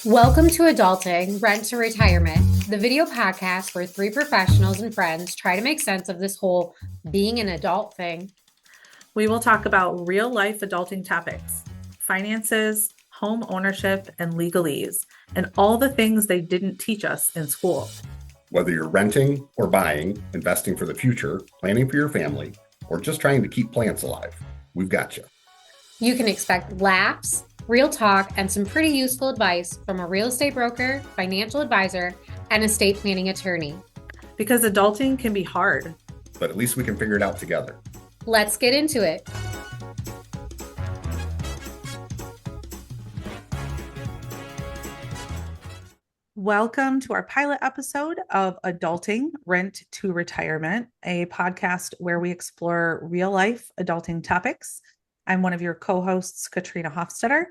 Welcome to Adulting, Rent to Retirement, the video podcast where three professionals and friends try to make sense of this whole being an adult thing. We will talk about real life adulting topics, finances, home ownership, and legalese, and all the things they didn't teach us in school. Whether you're renting or buying, investing for the future, planning for your family, or just trying to keep plants alive, we've got you. You can expect laughs, real talk, and some pretty useful advice from a real estate broker, financial advisor, and estate planning attorney. Because adulting can be hard, but at least we can figure it out together. Let's get into it. Welcome to our pilot episode of Adulting, Rent to Retirement, a podcast where we explore real life adulting topics. I'm one of your co-hosts, Katrina Hofstetter,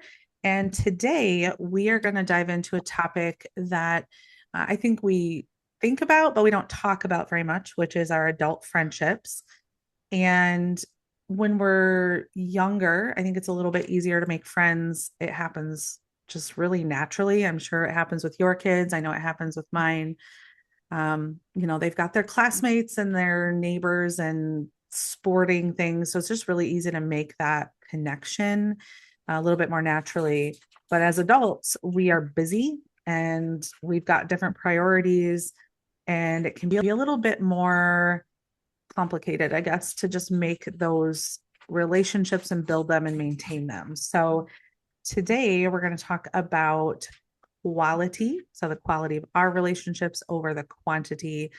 and today we are going to dive into a topic that I think we think about, but we don't talk about very much, which is our adult friendships. And when we're younger, I think it's a little bit easier to make friends. It happens just really naturally. I'm sure it happens with your kids. I know it happens with mine. They've got their classmates and their neighbors and sporting things. So it's just really easy to make that connection a little bit more naturally. But as adults, we are busy and we've got different priorities, and it can be a little bit more complicated, I guess, to just make those relationships and build them and maintain them. So today we're going to talk about quality. So the quality of our relationships over the quantity.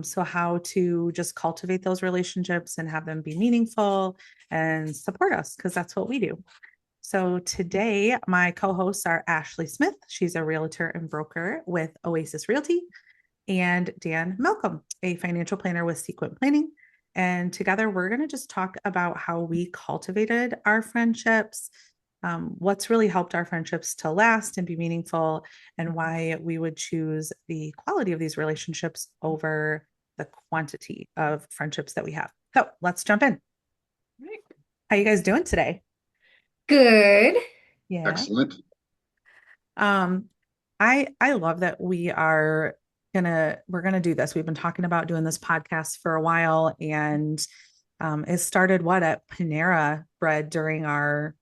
So how to just cultivate those relationships and have them be meaningful and support us, because that's what we do. So today my co-hosts are Ashley Smith. She's a realtor and broker with Oasis Realty, and Dan Malcolm, a financial planner with sequentplanning. And together we're going to just talk about how we cultivated our friendships, what's really helped our friendships to last and be meaningful, and why we would choose the quality of these relationships over the quantity of friendships that we have. So let's jump in. How you guys doing today? Good. Yeah. Excellent. I love that we're gonna do this. We've been talking about doing this podcast for a while, and it started at Panera Bread during our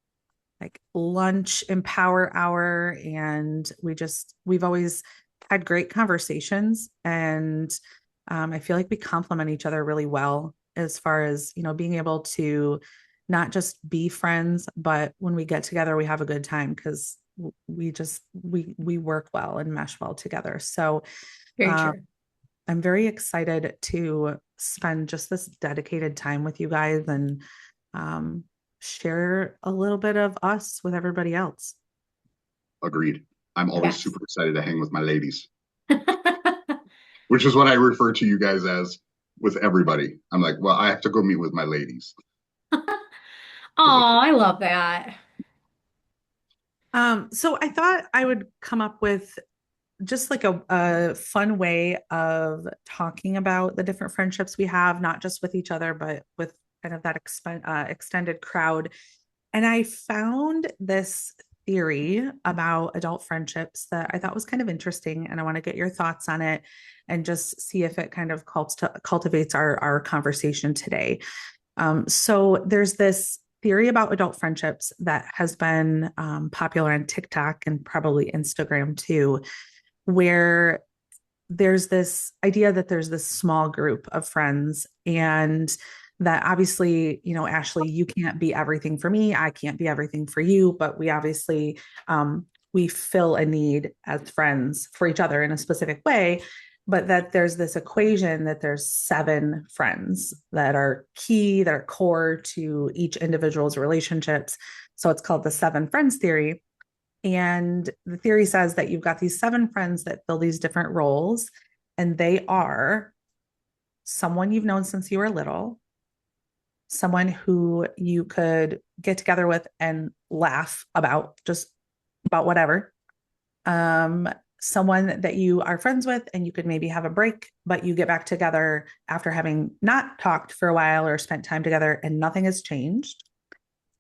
lunch empower hour, and we've always had great conversations, and I feel like we complement each other really well as far as being able to not just be friends, but when we get together we have a good time because we work well and mesh well together. So Very true. I'm very excited to spend just this dedicated time with you guys and share a little bit of us with everybody else. Agreed. I'm always super excited to hang with my ladies, which is what I refer to you guys as with everybody. I'm like, well, I have to go meet with my ladies. Oh, I love that. So I thought I would come up with just a fun way of talking about the different friendships we have, not just with each other, but with kind of that extended crowd. And I found this theory about adult friendships that I thought was kind of interesting, and I want to get your thoughts on it and just see if it kind of cultivates our conversation today. So there's this theory about adult friendships that has been popular on TikTok and probably Instagram too, where there's this idea that there's this small group of friends, and that obviously, Ashley, you can't be everything for me. I can't be everything for you, but we obviously, we fill a need as friends for each other in a specific way. But that there's this equation that there's 7 friends that are key, that are core to each individual's relationships. So it's called the 7 friends theory. And the theory says that you've got these 7 friends that fill these different roles, and they are someone you've known since you were little, someone who you could get together with and laugh about, just about whatever, someone that you are friends with and you could maybe have a break, but you get back together after having not talked for a while or spent time together and nothing has changed.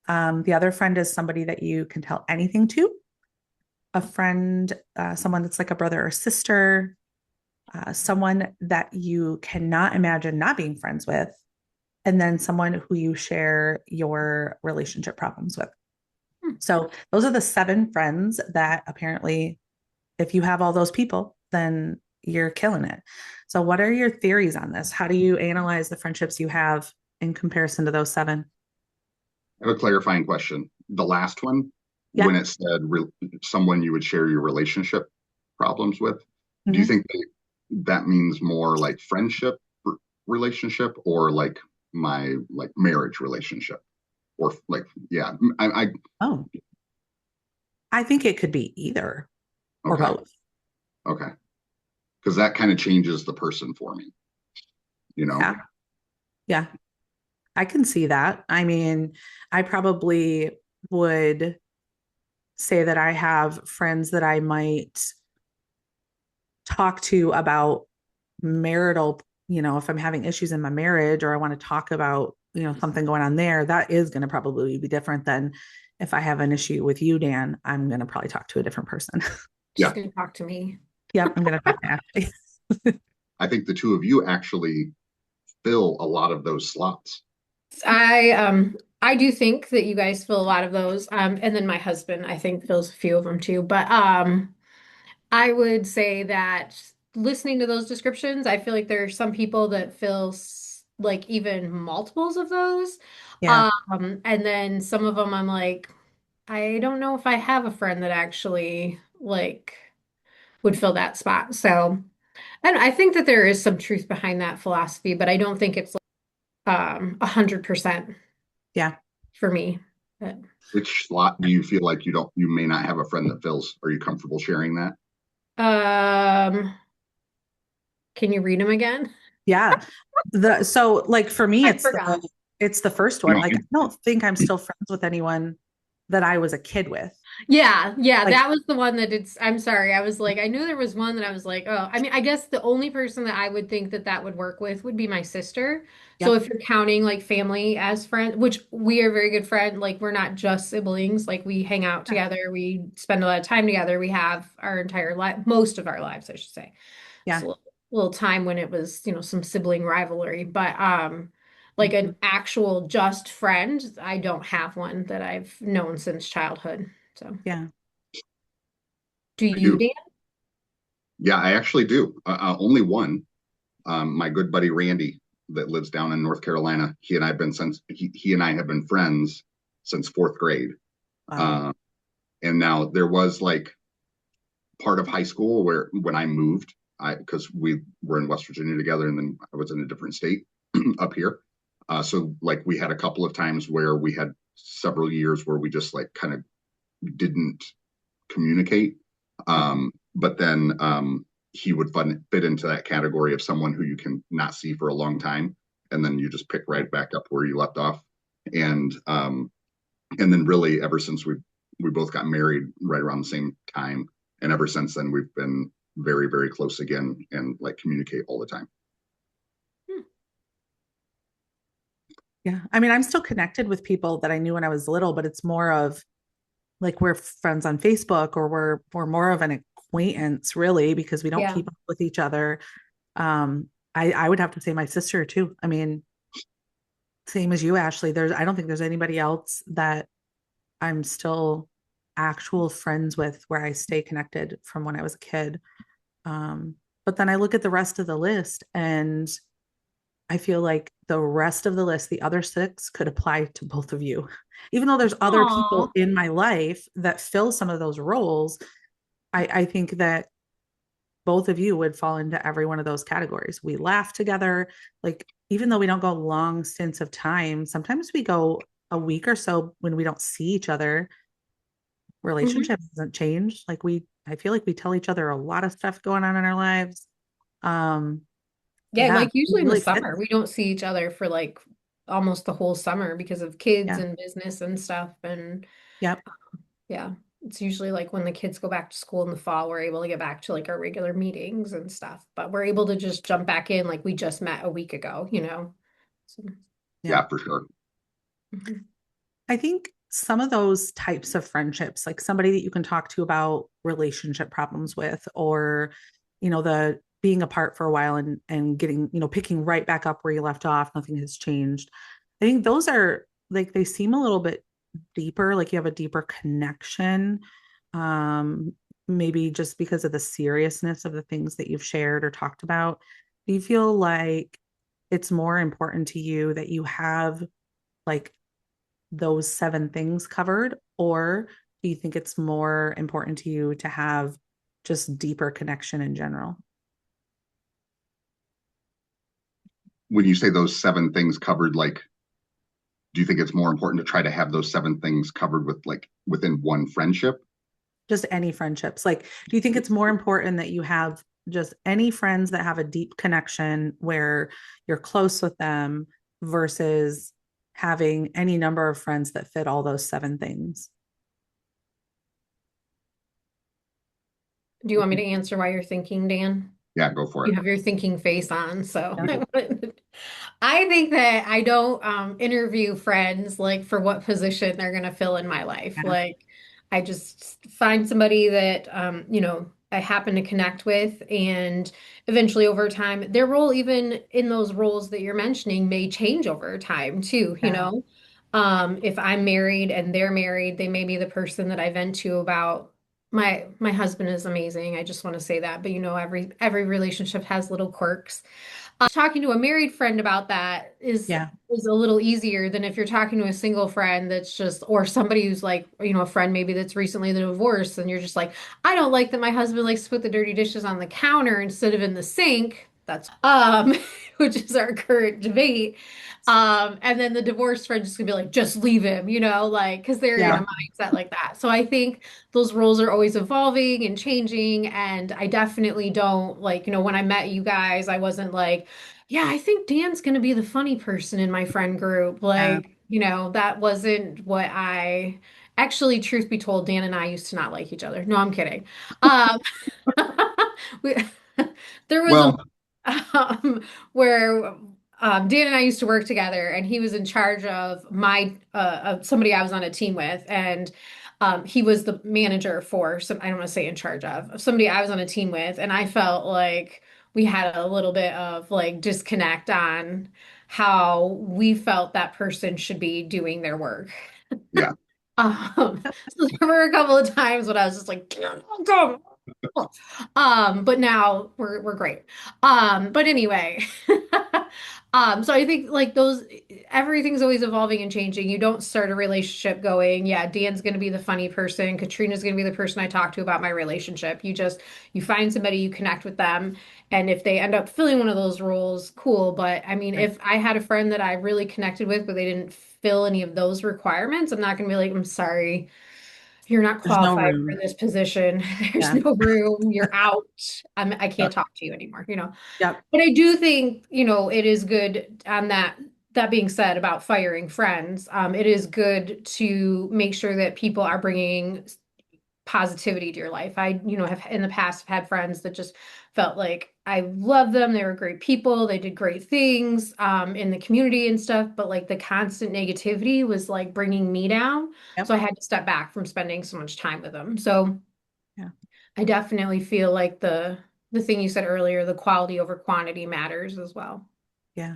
The other friend is somebody that you can tell anything to. a friend, someone that's like a brother or sister, someone that you cannot imagine not being friends with, and then someone who you share your relationship problems with. So those are the 7 friends that apparently, if you have all those people, then you're killing it. So what are your theories on this? How do you analyze the friendships you have in comparison to those 7? I have a clarifying question. The last one, Yeah. when it said someone you would share your relationship problems with, do you think that means more like friendship relationship, or like my like marriage relationship, or like Oh, I think it could be either or okay, both. okay, because that kind of changes the person for me, you know. Yeah. Yeah. I can see that. I mean, I probably would say that I have friends that I might talk to about marital, if I'm having issues in my marriage or I want to talk about, something going on there, that is going to probably be different than if I have an issue with you, Dan, I'm going to probably talk to a different person. She's Yeah, going to talk to me. Yep, I'm going to talk to Ashley. I think the two of you actually fill a lot of those slots. I do think that you guys fill a lot of those. And then my husband, I think, fills a few of them too. But I would say that listening to those descriptions, I feel like there are some people that fill like even multiples of those. Yeah. And then some of them I'm like, I don't know if I have a friend that actually like would fill that spot. So, and I think that there is some truth behind that philosophy, but I don't think it's 100% Yeah. for me. But Which slot do you feel like you may not have a friend that fills? Are you comfortable sharing that? um, can you read them again? Yeah. So like for me, I forgot. it's the first You one. know, Like I don't think I'm still friends with anyone that I was a kid with. Yeah, Like, that was the one that it's, I'm sorry. I was like, I knew there was one that I was like, oh, I mean, I guess the only person that I would think that that would work with would be my sister. So yep. if you're counting like family as friends, which we are very good friends, like we're not just siblings, like we hang out together, we spend a lot of time together. We have our entire life, most of our lives, I should say. It's Yeah. a little time when it was, some sibling rivalry, but like an actual just friend, I don't have one that I've known since childhood. So. Yeah. Do I you, do. Dan? Yeah, I actually do. Only one. My good buddy Randy, that lives down in North Carolina. He and I have been friends since 4th grade. Wow. Uh, and now there was like part of high school where when I moved, because we were in West Virginia together, and then I was in a different state up here. So like we had a couple of times where we had several years where we just like kind of didn't communicate. But then he would fit into that category of someone who you can not see for a long time, and then you just pick right back up where you left off. And then really ever since we both got married right around the same time, and ever since then we've been very, very close again and like communicate all the time. Yeah. I mean, I'm still connected with people that I knew when I was little, but it's more of like we're friends on Facebook, or we're more of an acquaintance really, because we don't Yeah. keep up with each other. I would have to say my sister too. I mean, same as you, Ashley. I don't think there's anybody else that I'm still actual friends with where I stay connected from when I was a kid. But then I look at the rest of the list and I feel like the rest of the list, the other 6 could apply to both of you. Even though there's other people Aw. in my life that fill some of those roles, I think that both of you would fall into every one of those categories. We laugh together. Like, even though we don't go long stints of time, sometimes we go a week or so when we don't see each other. Mhm. Relationship doesn't change. I feel like we tell each other a lot of stuff going on in our lives. Um, Yeah, yeah, like it usually in the really summer, fits. we don't see each other for like almost the whole summer because of kids Yeah. and business and stuff. And Yep. yeah, it's usually like when the kids go back to school in the fall, we're able to get back to like our regular meetings and stuff. But we're able to just jump back in like we just met a week ago, So, Yeah. Yeah, for sure. mhm. I think some of those types of friendships, like somebody that you can talk to about relationship problems with, or, the being apart for a while and getting, picking right back up where you left off, nothing has changed. I think those are like, they seem a little bit deeper, like you have a deeper connection. Maybe just because of the seriousness of the things that you've shared or talked about. Do you feel like it's more important to you that you have like those 7 things covered, or do you think it's more important to you to have just deeper connection in general? When you say those 7 things covered, like, do you think it's more important to try to have those 7 things covered with like within one friendship? Just any friendships. Like, do you think it's more important that you have just any friends that have a deep connection where you're close with them versus having any number of friends that fit all those 7 things? Do you want me to answer while you're thinking, Dan? Yeah, go for You it. have your thinking face on, so Yeah. I think that I don't interview friends like for what position they're gonna fill in my life. Yeah. Like I just find somebody that I happen to connect with, and eventually over time their role, even in those roles that you're mentioning, may change over time too, Yeah. If I'm married and they're married, they may be the person that I vent to about my husband is amazing. I just want to say that, but every relationship has little quirks. Talking to a married friend about that Yeah. is a little easier than if you're talking to a single friend that's just, or somebody who's like, a friend maybe that's recently divorced, and you're just like, I don't like that my husband likes to put the dirty dishes on the counter instead of in the sink. That's which is our current debate. And then the divorced friend just gonna be like, just leave him, like, because they're in a Yeah. mindset like that. So I think those roles are always evolving and changing. And I definitely don't like, when I met you guys, I wasn't like, yeah, I think Dan's going to be the funny person in my friend group. Yeah. Like, that wasn't what I actually, truth be told, Dan and I used to not like each other. No, I'm kidding. Um, we, there was a Well, where Dan and I used to work together, and he was in charge of my of somebody I was on a team with, and he was the manager for some. I don't want to say in charge of somebody I was on a team with, and I felt like we had a little bit of like disconnect on how we felt that person should be doing their work. yeah. So there were a couple of times when I was just like, "Go." But now we're great. But anyway, so I think like everything's always evolving and changing. You don't start a relationship going, yeah, Dan's gonna be the funny person, Katrina's gonna be the person I talk to about my relationship. You find somebody, you connect with them, and if they end up filling one of those roles, cool. But I mean, Right. if I had a friend that I really connected with, but they didn't fill any of those requirements, I'm not gonna be like, I'm sorry, you're not There's no qualified for room. this position. There's Yeah. no room. You're out. I can't Yep. talk to you anymore. Yep. But I do think, it is good on that being said about firing friends. It is good to make sure that people are bringing positivity to your life. I, have in the past have had friends that just felt like I love them. They were great people. They did great things in the community and stuff. But like the constant negativity was like bringing me down. So Yep. I had to step back from spending so much time with them. So Yeah. I definitely feel like the thing you said earlier, the quality over quantity matters as well. Yeah.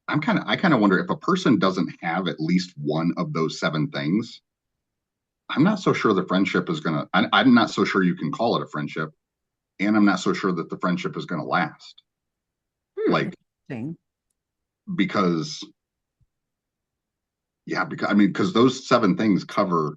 I kind of wonder if a person doesn't have at least one of those 7 things. I'm not so sure the friendship is gonna. I'm not so sure you can call it a friendship, and I'm not so sure that the friendship is gonna last. Hmm. Like, Interesting. because yeah, because those 7 things cover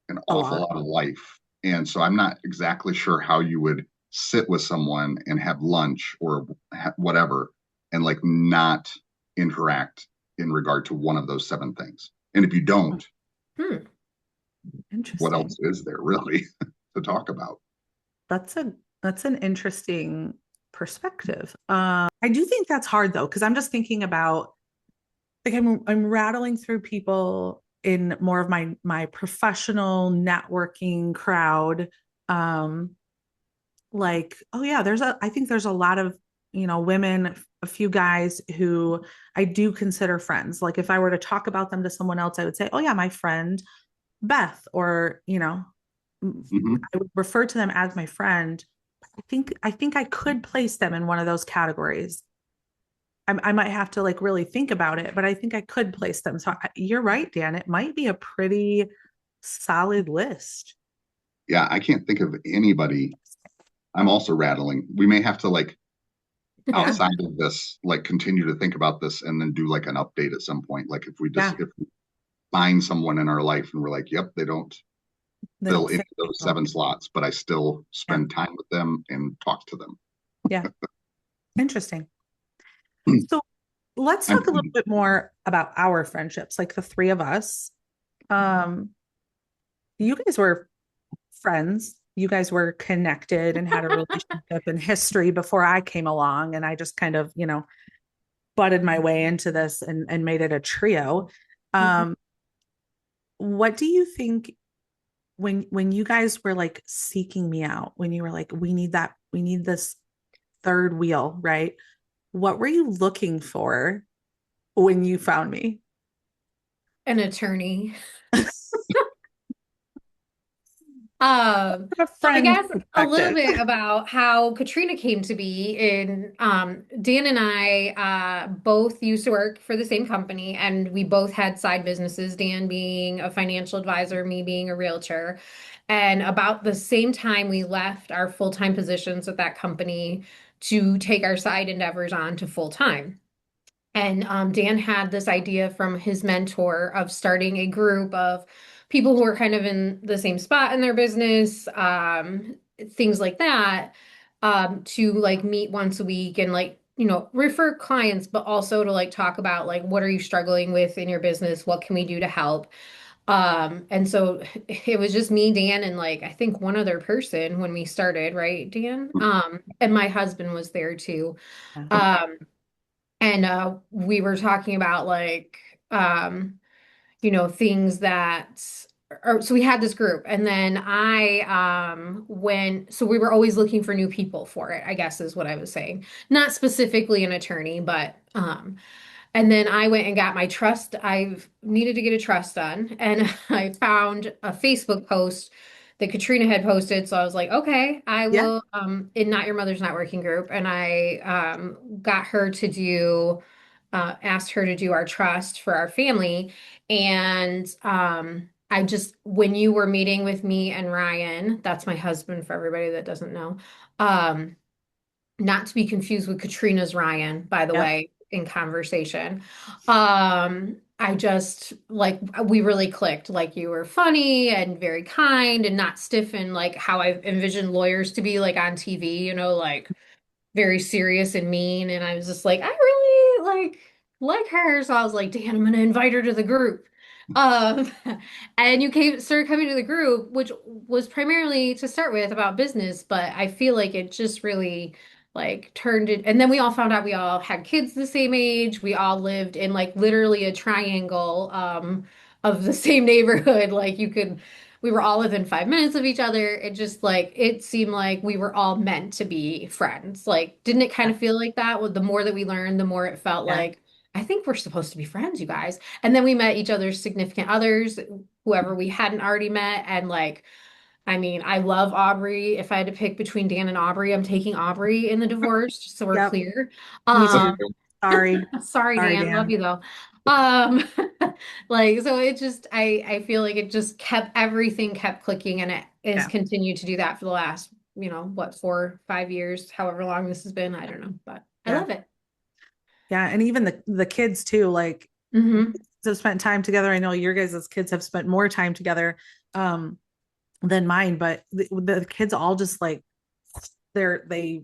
an A awful lot. lot of life, and so I'm not exactly sure how you would sit with someone and have lunch or whatever, and like not interact in regard to one of those 7 things. And if you don't, Hmm. what Interesting. else is there really to talk about? That's an interesting perspective. I do think that's hard though, because I'm just thinking about like I'm rattling through people in more of my professional networking crowd. Like, oh yeah, I think there's a lot of women, a few guys who I do consider friends. Like if I were to talk about them to someone else, I would say, oh yeah, my friend Beth, or, Mhm. I would refer to them as my friend. I think I could place them in one of those categories. I might have to like really think about it, but I think I could place them. So you're right, Dan. It might be a pretty solid list. Yeah, I can't think of anybody. I'm also rattling. We may have to like Yeah. outside of this, like continue to think about this and then do like an update at some point. Like Yeah. if we find someone in our life and we're like, yep, they don't They fill don't any fit. of those 7 slots, but I still Yeah. spend time with them and talk to them. Yeah. Interesting. So let's I'm talk a little bit more about our friendships, like the three of us. Um, you guys were friends. You guys were connected and had a relationship and history before I came along. And I just kind of, butted my way into this and made it a trio. Mhm. Um, what do you think when you guys were like seeking me out, when you were like, we need this third wheel, right? What were you looking for when you found me? An attorney. A So I friend guess a little perspective. bit about how Katrina came to be in Dan and I both used to work for the same company and we both had side businesses, Dan being a financial advisor, me being a realtor. And about the same time we left our full-time positions at that company to take our side endeavors on to full-time. And Dan had this idea from his mentor of starting a group of people who are kind of in the same spot in their business, things like that, to like meet once a week and like, refer clients, but also to like talk about like what are you struggling with in your business? What can we do to help? And so it was just me, Dan, and like I think one other person when we started, right, Dan? And my husband was there too. Yeah. Um, and we were talking about like things that or so we had this group and then I went so we were always looking for new people for it, I guess is what I was saying. Not specifically an attorney, but and then I went and got my trust. I've needed to get a trust done. And I found a Facebook post that Katrina had posted. So I was like, okay, I Yeah. will, in Not Your Mother's Not Working group. And I got her to do, asked her to do our trust for our family. And I just, when you were meeting with me and Ryan, that's my husband for everybody that doesn't know. Um, Not to be confused with Katrina's Ryan, by the Yeah. way, in conversation. I just like we really clicked. Like you were funny and very kind and not stiff and like how I envisioned lawyers to be like on TV, like very serious and mean. And I was just like, I really like her. So I was like, Dan, I'm gonna invite her to the group. Um, and you started coming to the group, which was primarily to start with about business, but I feel like it just really like turned it. And then we all found out we all had kids the same age. We all lived in like literally a triangle of the same neighborhood. Like we were all within 5 minutes of each other. It just like it seemed like we were all meant to be friends. Like, didn't it kind of feel like that? With the more that we learned, the more it felt Yeah. like I think we're supposed to be friends, you guys. And then we met each other's significant others, whoever we hadn't already met, and like. I mean, I love Aubrey. If I had to pick between Dan and Aubrey, I'm taking Aubrey in the divorce, just so we're Yep. clear. Me too. Um, Sorry. Sorry, Sorry, Dan. Love Dan. you though. Um, like so it just I feel like it just kept everything kept clicking and it has Yeah. continued to do that for the last, what, 4, 5 years, however long this has been. I don't know, but I Yeah. love it. Yeah. And even the kids too, like Hmm. have spent time together. I know your guys' kids have spent more time together um than mine, but the kids all just like they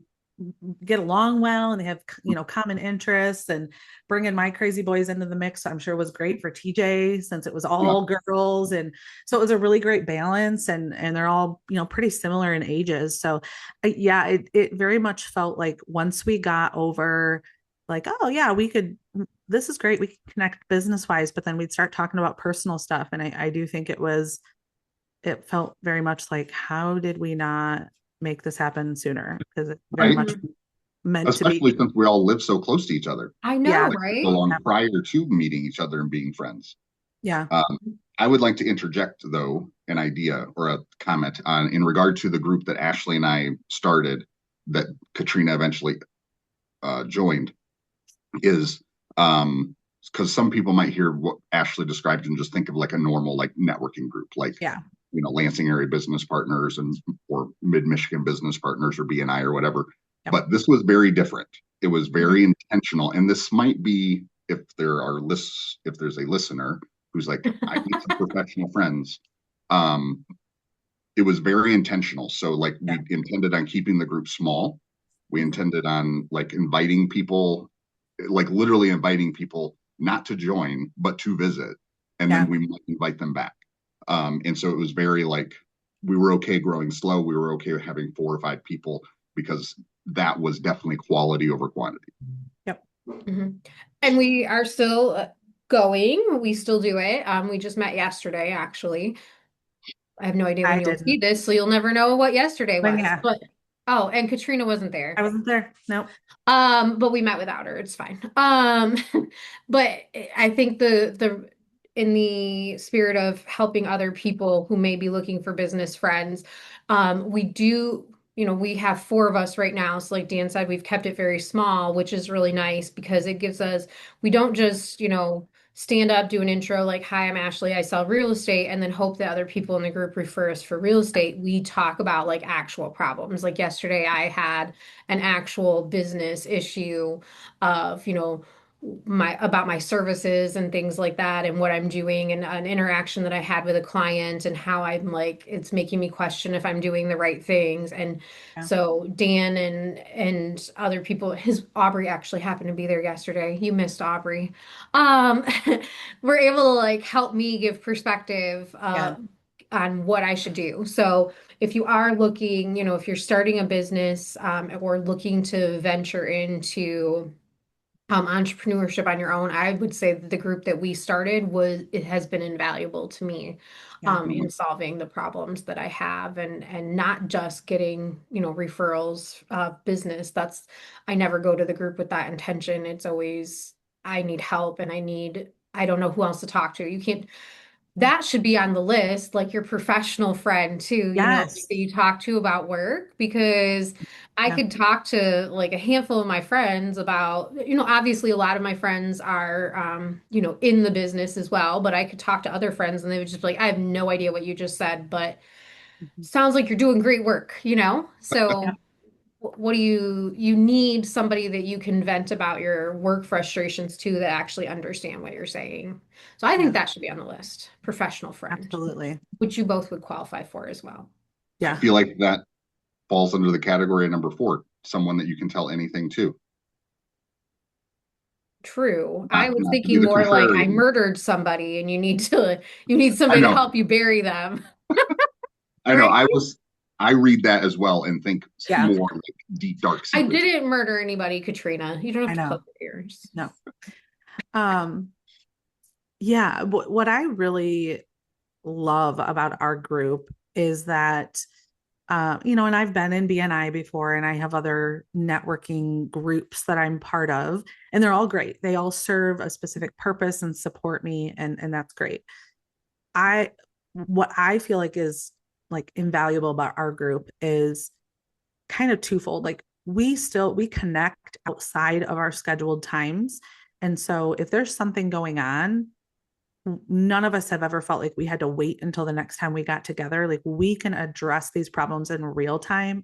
get along well and they have common interests, and bringing my crazy boys into the mix I'm sure was great for TJ since it was Yeah. all girls, and so it was a really great balance, and they're all pretty similar in ages. So yeah, it very much felt like once we got over like, oh yeah, we could, this is great, we can connect business wise, but then we'd start talking about personal stuff, and I do think it felt very much like, how did we not make this happen sooner? Because it very Right. much Hmm. meant to be. Especially since we all live so close to each other, I know, Yeah. like right? so long prior to meeting each other and being friends. Yeah. I would like to interject, though, an idea or a comment on in regard to the group that Ashley and I started, that Katrina eventually joined, is because some people might hear what Ashley described and just think of like a normal like networking group, like Yeah. Lansing area business partners and or Mid Michigan business partners or BNI or whatever. Yep. But this was very different. It was very intentional, and this might be if there's a listener who's like, I need some professional friends. It was very intentional. So like we intended on keeping the group small. We intended on like inviting people, like literally inviting people not to join, but to visit. And then we might invite them back. And so it was very like, we were okay growing slow. We were okay with having 4 or 5 people because that was definitely quality over quantity. Yep. And we are still going. We still do it. We just met yesterday, actually. I have no idea when you'll see this, so you'll never know what yesterday was. Yeah. But oh, and Katrina wasn't there. I wasn't there. No. But we met without her. It's fine. But I think the in the spirit of helping other people who may be looking for business friends, we do, we have 4 of us right now. So like Dan said, we've kept it very small, which is really nice because it gives us, we don't just, stand up, do an intro like, hi, I'm Ashley, I sell real estate, and then hope that other people in the group refer us for real estate. We talk about like actual problems. Like yesterday, I had an actual business issue of, my services and things like that and what I'm doing, and an interaction that I had with a client and how I'm like, it's making me question if I'm doing the right things. And so Dan and other people, Aubrey actually happened to be there yesterday. You missed Aubrey. Were able to like help me give perspective on what I should do. So if you are looking, if you're starting a business or looking to venture into entrepreneurship on your own, I would say that the group that we started it has been invaluable to me in solving the problems that I have, and not just getting, referrals, business. I never go to the group with that intention. It's always, I need help and I don't know who else to talk to. You can't, that should be on the list, like your professional friend too, that you talk to about work, because I could talk to like a handful of my friends about, obviously a lot of my friends are, in the business as well, but I could talk to other friends and they would just be like, I have no idea what you just said, but sounds like you're doing great work, So what do you need somebody that you can vent about your work frustrations to that actually understand what you're saying. So I think that should be on the list. Professional friend. Absolutely. Which you both would qualify for as well. I feel like that falls under the category of number 4, someone that you can tell anything to. True. I was thinking more contrarian. like I murdered somebody and you need somebody to help you bury them. I know. I read that as well and think more like deep, dark secrets. I didn't murder anybody, Katrina. You don't have to poke your ears. No. Yeah. What I really love about our group is that, and I've been in BNI before, and I have other networking groups that I'm part of, and they're all great. They all serve a specific purpose and support me, and that's great. What I feel like is like invaluable about our group is kind of twofold. Like we connect outside of our scheduled times. And so if there's something going on, none of us have ever felt like we had to wait until the next time we got together. Like we can address these problems in real time,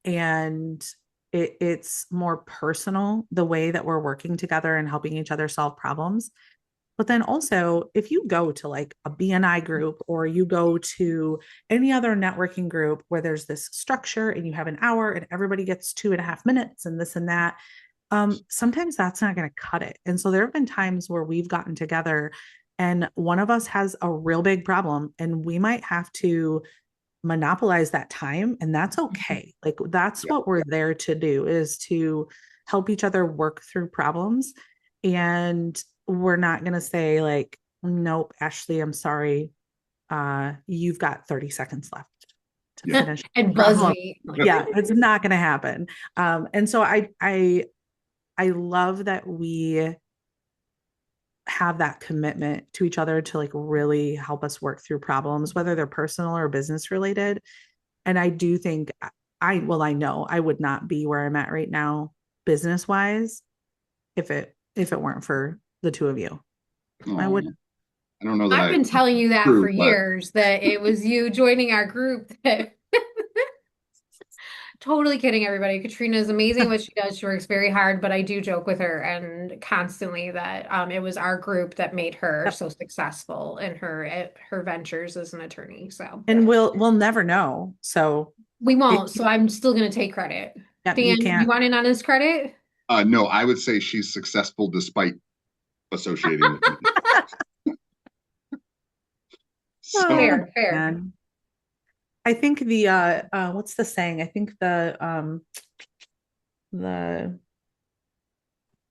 and it's more personal the way that we're working together and helping each other solve problems. But then also, if you go to like a BNI group or you go to any other networking group where there's this structure and you have an hour and everybody gets 2.5 minutes and this and that, sometimes that's not going to cut it. And so there have been times where we've gotten together and one of us has a real big problem and we might have to monopolize that time, and that's okay. Like that's what we're there to do, is to help each other work through problems. And we're not going to say like, nope, Ashley, I'm sorry. You've got 30 seconds left Yeah. finish And buzz problem. me. Yeah, it's not going to happen. And so I love that we have that commitment to each other to like really help us work through problems, whether they're personal or business related. And I do think I know I would not be where I'm at right now, business wise, if it weren't for the two of you. I Oh, would. I don't know that I've I been telling you that for true, but years, that it was you joining our group that totally kidding everybody. Katrina is amazing what she does. She works very hard, but I do joke with her and constantly that it was our group that made her Yep. so successful in her ventures as an attorney. So And we'll never know. So we it, won't. So I'm still gonna take credit. yeah, you Dan, you can't. want in on this credit? no, I would say she's successful despite associating with me. So Oh, Fair. man. I think the what's the saying? I think the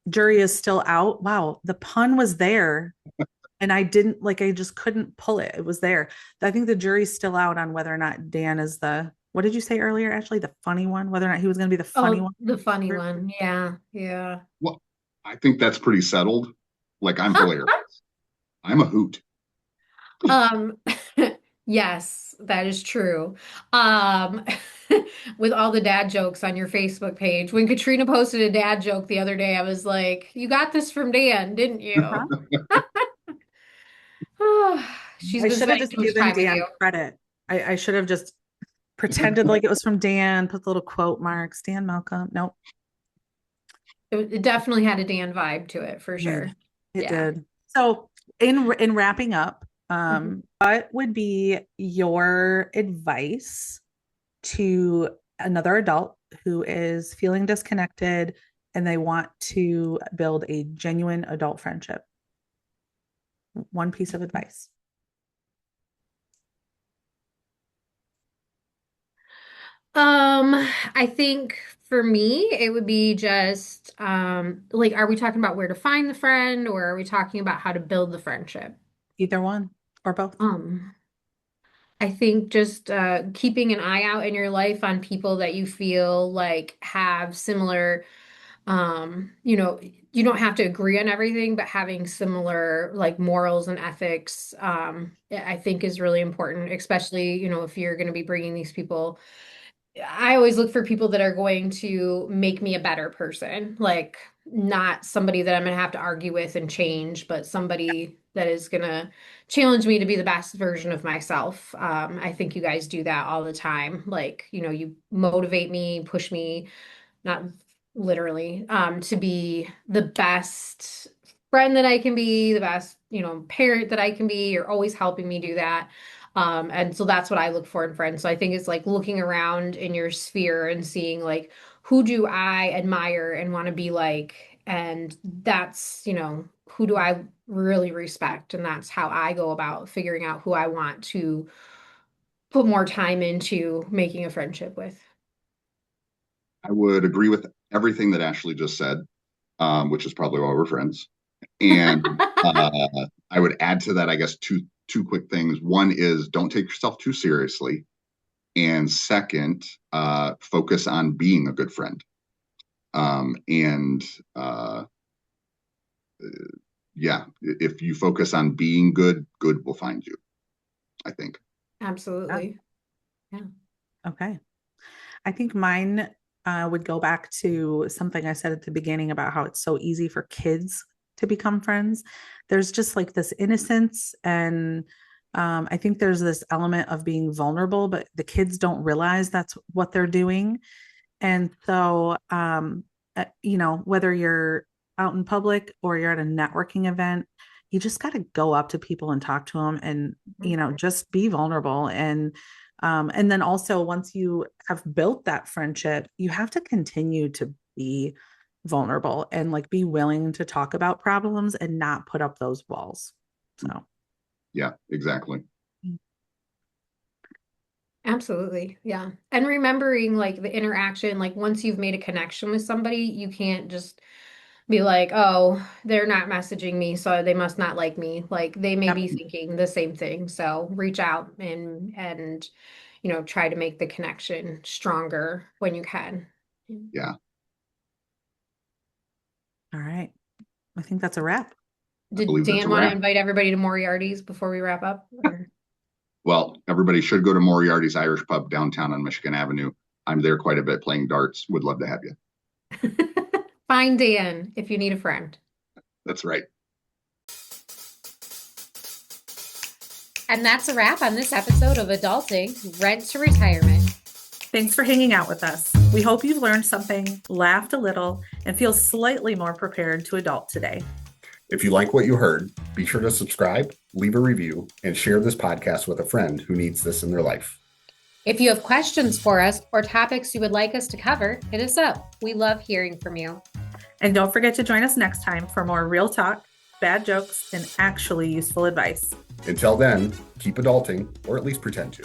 jury is still out. Wow, the pun was there and I just couldn't pull it. It was there. I think the jury's still out on whether or not Dan is the, what did you say earlier, Ashley? The funny one, whether or not he was going to be the funny Oh, one. the funny one. Yeah, yeah. well, I think that's pretty settled. Like I'm hilarious. I'm a hoot. Um, yes, that is true. Um, with all the dad jokes on your Facebook page. When Katrina posted a dad joke the other day, I was like, "You got this from Dan, didn't you?" Uh-huh. She's I been should have spending just too much given time with Dan you. credit. I should have just pretended like it was from Dan, put the little quote marks, Dan Malcolm. Nope. It definitely had a Dan vibe to it for It did. sure. It Yeah. did. So in wrapping up, Mhm. what would be your advice to another adult who is feeling disconnected and they want to build a genuine adult friendship? One piece of advice. I think for me, it would be just like, are we talking about where to find the friend or are we talking about how to build the friendship? Either one or both. Um, I think just keeping an eye out in your life on people that you feel like have similar, you don't have to agree on everything, but having similar like morals and ethics, I think is really important, especially, if you're going to be bringing these people. I always look for people that are going to make me a better person, like not somebody that I'm going to have to argue with and change, but somebody that is going to challenge me to be the best version of myself. I think you guys do that all the time. Like, you motivate me, push me, not literally, to be the best friend that I can be, the best, parent that I can be. You're always helping me do that. And so that's what I look for in friends. So I think it's like looking around in your sphere and seeing like who do I admire and want to be like, and that's, who do I really respect, and that's how I go about figuring out who I want to put more time into making a friendship with. I would agree with everything that Ashley just said, which is probably why we're friends. And I would add to that, I guess, two quick things. One is don't take yourself too seriously, and second, focus on being a good friend. And yeah, if you focus on being good, good will find you, I think. Yeah. Absolutely. Yeah. Okay. I think mine would go back to something I said at the beginning about how it's so easy for kids to become friends. There's just like this innocence, and I think there's this element of being vulnerable, but the kids don't realize that's what they're doing. And so, whether you're out in public or you're at a networking event, you just got to go up to people and talk to them and, just be vulnerable. And then also once you have built that friendship, you have to continue to be vulnerable and like be willing to talk about problems and not put up those walls. So, Yeah, exactly. Absolutely. Yeah. And remembering like the interaction, like once you've made a connection with somebody, you can't just be like, oh, they're not messaging me, so they must not like me. Like they may Yep. be thinking the same thing. So reach out and try to make the connection stronger when you can. Yeah. All right. I think that's a wrap. Did believe that's Dan a want to wrap. invite everybody to Moriarty's before we wrap up? Or- Well, everybody should go to Moriarty's Irish Pub downtown on Michigan Avenue. I'm there quite a bit playing darts. Would love to have you. Find Dan if you need a friend. That's right. And that's a wrap on this episode of Adulting Rent to Retirement. Thanks for hanging out with us. We hope you've learned something, laughed a little, and feel slightly more prepared to adult today. If you like what you heard, be sure to subscribe, leave a review, and share this podcast with a friend who needs this in their life. If you have questions for us or topics you would like us to cover, hit us up. We love hearing from you. And don't forget to join us next time for more real talk, bad jokes, and actually useful advice. Until then, keep adulting, or at least pretend to.